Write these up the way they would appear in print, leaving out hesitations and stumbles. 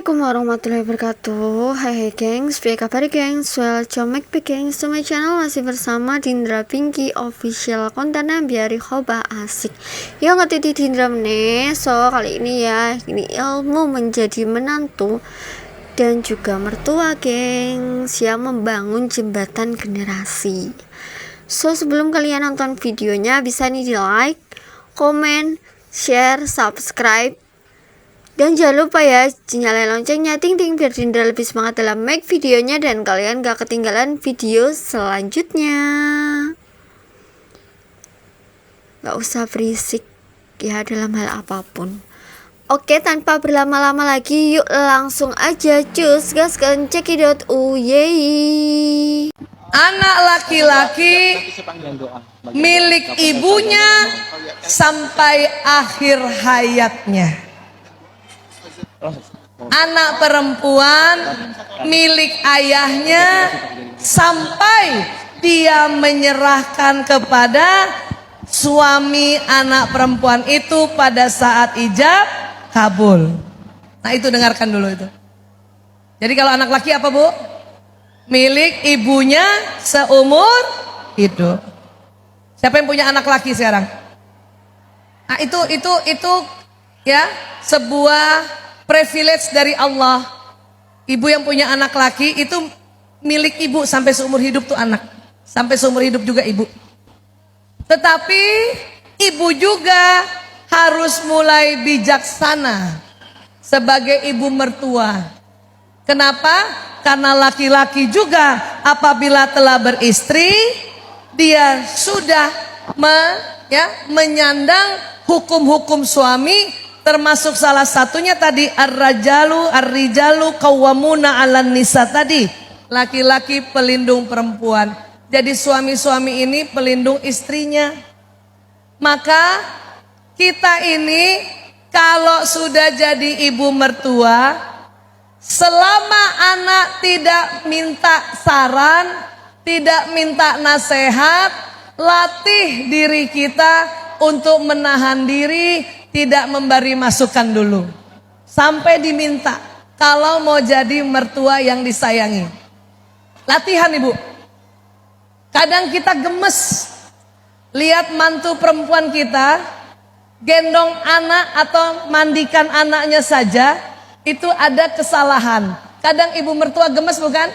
Assalamualaikum warahmatullahi wabarakatuh. Hai gengs, apa kabar gengs? Welcome back gengs to my channel. Masih bersama Dindra Pinky official, kontennya biar hoba asik. Yo ngerti di Dindra meneh. So kali ini ya, ini ilmu menjadi menantu dan juga mertua gengs, yang membangun jembatan generasi. So sebelum kalian nonton videonya, bisa nih di like, komen, share, subscribe. Dan jangan lupa ya, nyalain loncengnya ting ting biar Dindra lebih semangat dalam make videonya dan kalian gak ketinggalan video selanjutnya. Gak usah berisik ya dalam hal apapun. Oke, tanpa berlama-lama lagi, yuk langsung aja cus gas cekidot yeay. Anak laki-laki milik ibunya sampai akhir hayatnya. Anak perempuan milik ayahnya sampai dia menyerahkan kepada suami anak perempuan itu pada saat ijab kabul. Nah itu dengarkan dulu itu. Jadi kalau anak laki apa bu? Milik ibunya seumur hidup. Siapa yang punya anak laki sekarang? Nah itu ya sebuah privilege dari Allah. Ibu yang punya anak laki itu milik ibu sampai seumur hidup tuh anak. Sampai seumur hidup juga ibu. Tetapi ibu juga harus mulai bijaksana sebagai ibu mertua. Kenapa? Karena laki-laki juga apabila telah beristri, dia sudah menyandang hukum-hukum suami. Termasuk salah satunya tadi ar-rijalu qawwamuna 'alan nisa tadi. Laki-laki pelindung perempuan. Jadi suami-suami ini pelindung istrinya. Maka kita ini kalau sudah jadi ibu mertua, selama anak tidak minta saran, tidak minta nasihat, latih diri kita untuk menahan diri, tidak memberi masukan dulu sampai diminta kalau mau jadi mertua yang disayangi. Latihan ibu. Kadang kita gemes lihat mantu perempuan kita gendong anak atau mandikan anaknya saja, itu ada kesalahan. Kadang ibu mertua gemes bukan?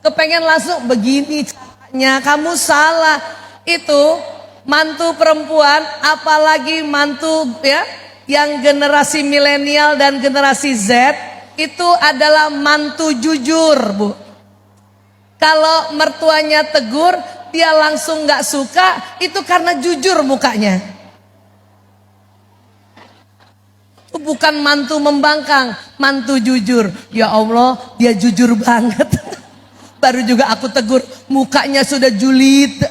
Kepengen langsung begini caranya, kamu salah. Itu mantu perempuan, apalagi mantu ya yang generasi milenial dan generasi Z, itu adalah mantu jujur bu. Kalau mertuanya tegur, dia langsung gak suka, itu karena jujur mukanya. Itu bukan mantu membangkang, mantu jujur. Ya Allah, dia jujur banget. Baru juga aku tegur, mukanya sudah julid.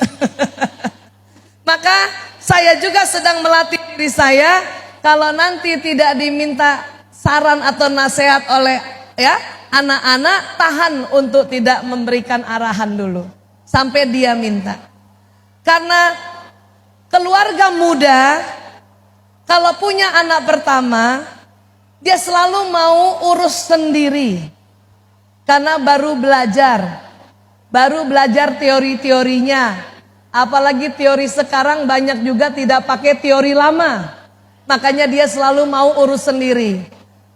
Maka saya juga sedang melatih diri saya, kalau nanti tidak diminta saran atau nasihat oleh ya anak-anak, tahan untuk tidak memberikan arahan dulu sampai dia minta. Karena keluarga muda kalau punya anak pertama, dia selalu mau urus sendiri. Karena baru belajar teori-teorinya. Apalagi teori sekarang banyak juga tidak pakai teori lama. Makanya dia selalu mau urus sendiri.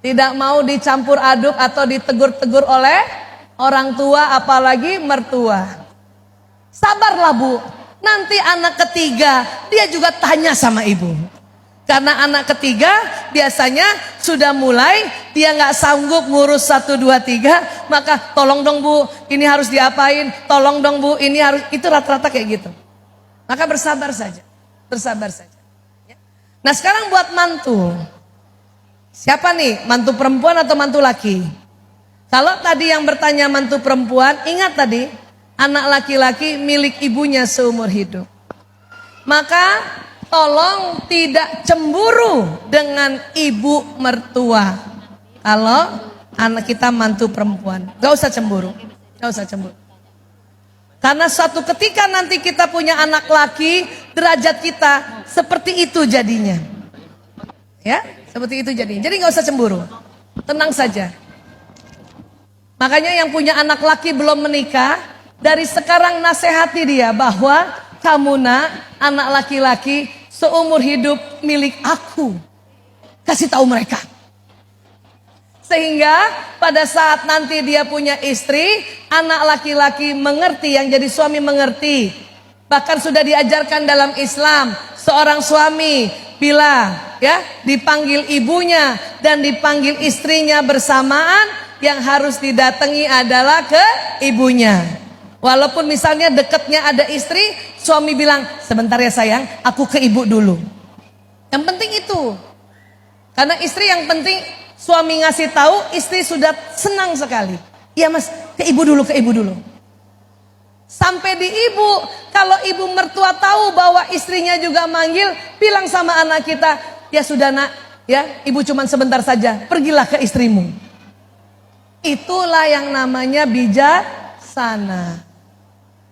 Tidak mau dicampur aduk atau ditegur-tegur oleh orang tua apalagi mertua. Sabarlah bu, nanti anak ketiga dia juga tanya sama ibu. Karena anak ketiga biasanya sudah mulai dia nggak sanggup ngurus 1, 2, 3. Maka tolong dong bu, ini harus diapain. Tolong dong bu, ini harus, itu rata-rata kayak gitu. Maka bersabar saja. Nah sekarang buat mantu. Siapa nih? Mantu perempuan atau mantu laki? Kalau tadi yang bertanya mantu perempuan, ingat tadi, anak laki-laki milik ibunya seumur hidup. Maka tolong tidak cemburu dengan ibu mertua. Kalau anak kita mantu perempuan, gak usah cemburu. Karena suatu ketika nanti kita punya anak laki, derajat kita seperti itu jadinya. Ya, seperti itu jadinya. Jadi nggak usah cemburu. Tenang saja. Makanya yang punya anak laki belum menikah, dari sekarang nasihati dia bahwa kamu anak laki-laki seumur hidup milik aku. Kasih tahu mereka. Sehingga pada saat nanti dia punya istri, anak laki-laki mengerti, yang jadi suami mengerti. Bahkan sudah diajarkan dalam Islam, seorang suami bila dipanggil ibunya dan dipanggil istrinya bersamaan, yang harus didatangi adalah ke ibunya. Walaupun misalnya dekatnya ada istri, suami bilang, sebentar ya sayang, aku ke ibu dulu. Yang penting itu. Karena istri yang penting, suami ngasih tahu, istri sudah senang sekali. Iya mas, ke ibu dulu, ke ibu dulu. Sampai di ibu, kalau ibu mertua tahu bahwa istrinya juga manggil, bilang sama anak kita, ya sudah nak, ya ibu cuman sebentar saja, pergilah ke istrimu. Itulah yang namanya bijaksana.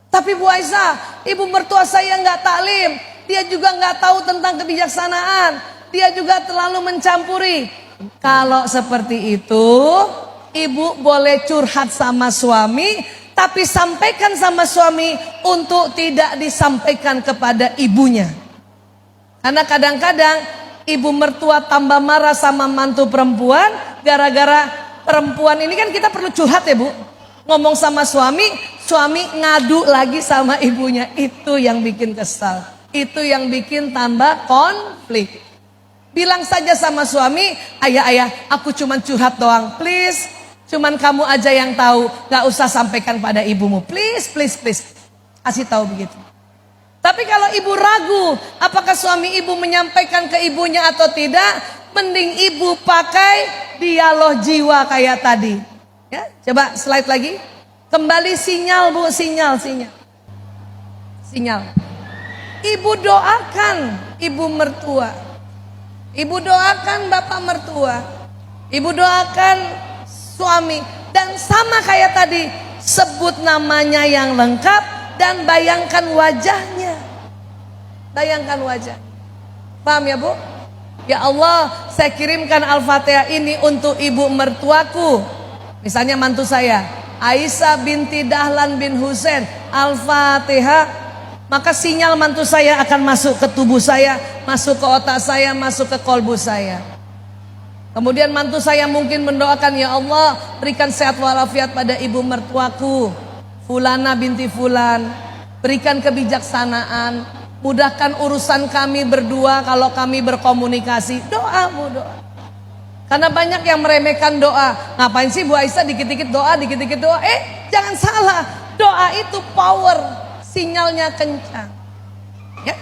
Tapi Bu Aisyah, ibu mertua saya nggak taklim, dia juga nggak tahu tentang kebijaksanaan, dia juga terlalu mencampuri. Kalau seperti itu, ibu boleh curhat sama suami, tapi sampaikan sama suami untuk tidak disampaikan kepada ibunya. Karena kadang-kadang ibu mertua tambah marah sama mantu perempuan, gara-gara perempuan ini kan kita perlu curhat ya Bu. Ngomong sama suami, suami ngadu lagi sama ibunya. Itu yang bikin kesal, itu yang bikin tambah konflik. Bilang saja sama suami, ayah, aku cuman curhat doang, please. Cuman kamu aja yang tahu, gak usah sampaikan pada ibumu, please. Kasih tahu begitu. Tapi kalau ibu ragu, apakah suami ibu menyampaikan ke ibunya atau tidak, mending ibu pakai dialog jiwa kayak tadi. Ya, coba slide lagi. Kembali sinyal Bu, sinyal. Ibu doakan ibu mertua. Ibu doakan bapak mertua. Ibu doakan suami. Dan sama kayak tadi, sebut namanya yang lengkap dan bayangkan wajahnya. Bayangkan wajah. Paham ya Bu? Ya Allah, saya kirimkan Al-Fatihah ini untuk ibu mertuaku. Misalnya mantu saya, Aisyah binti Dahlan bin Husain, Al-Fatihah. Maka sinyal mantu saya akan masuk ke tubuh saya, masuk ke otak saya, masuk ke kolbu saya. Kemudian mantu saya mungkin mendoakan, ya Allah berikan sehat walafiat pada ibu mertuaku Fulana binti Fulan. Berikan kebijaksanaan, mudahkan urusan kami berdua kalau kami berkomunikasi. Doa Bu, doa. Karena banyak yang meremehkan doa. Ngapain sih Bu Aisyah dikit-dikit doa, dikit-dikit doa. Jangan salah, doa itu power, sinyalnya kencang. Ya.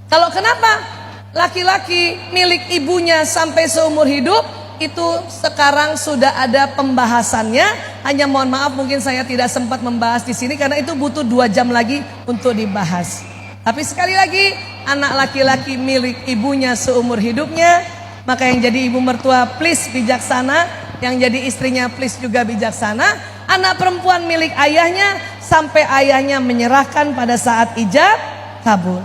Kalau kenapa laki-laki milik ibunya sampai seumur hidup, itu sekarang sudah ada pembahasannya. Hanya mohon maaf mungkin saya tidak sempat membahas di sini karena itu butuh 2 jam lagi untuk dibahas. Tapi sekali lagi, anak laki-laki milik ibunya seumur hidupnya. Maka yang jadi ibu mertua please bijaksana, yang jadi istrinya please juga bijaksana. Anak perempuan milik ayahnya sampai ayahnya menyerahkan pada saat ijab kabul.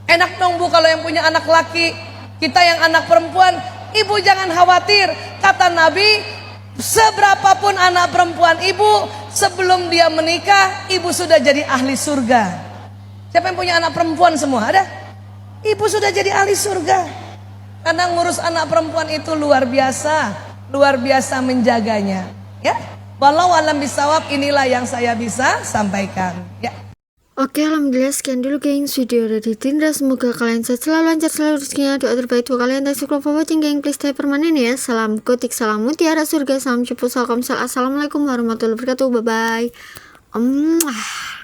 Enak dong Bu kalau yang punya anak laki. Kita yang anak perempuan, ibu jangan khawatir. Kata Nabi, seberapapun anak perempuan ibu, sebelum dia menikah, ibu sudah jadi ahli surga. Siapa yang punya anak perempuan semua? Ada? Ibu sudah jadi ahli surga. Karena ngurus anak perempuan itu luar biasa menjaganya. Ya, walau alam bisawab, inilah yang saya bisa sampaikan. Ya. Oke, alhamdulillah sekian dulu gengs video dari Tindra. Semoga kalian sehat selalu, lancar selalu rezekinya. Doa terbaik untuk kalian. Thanks for watching geng, please stay permanen ya. Salam kutik, salam mutiara surga, salam cepu, salam assalamualaikum warahmatullahi wabarakatuh. Bye bye.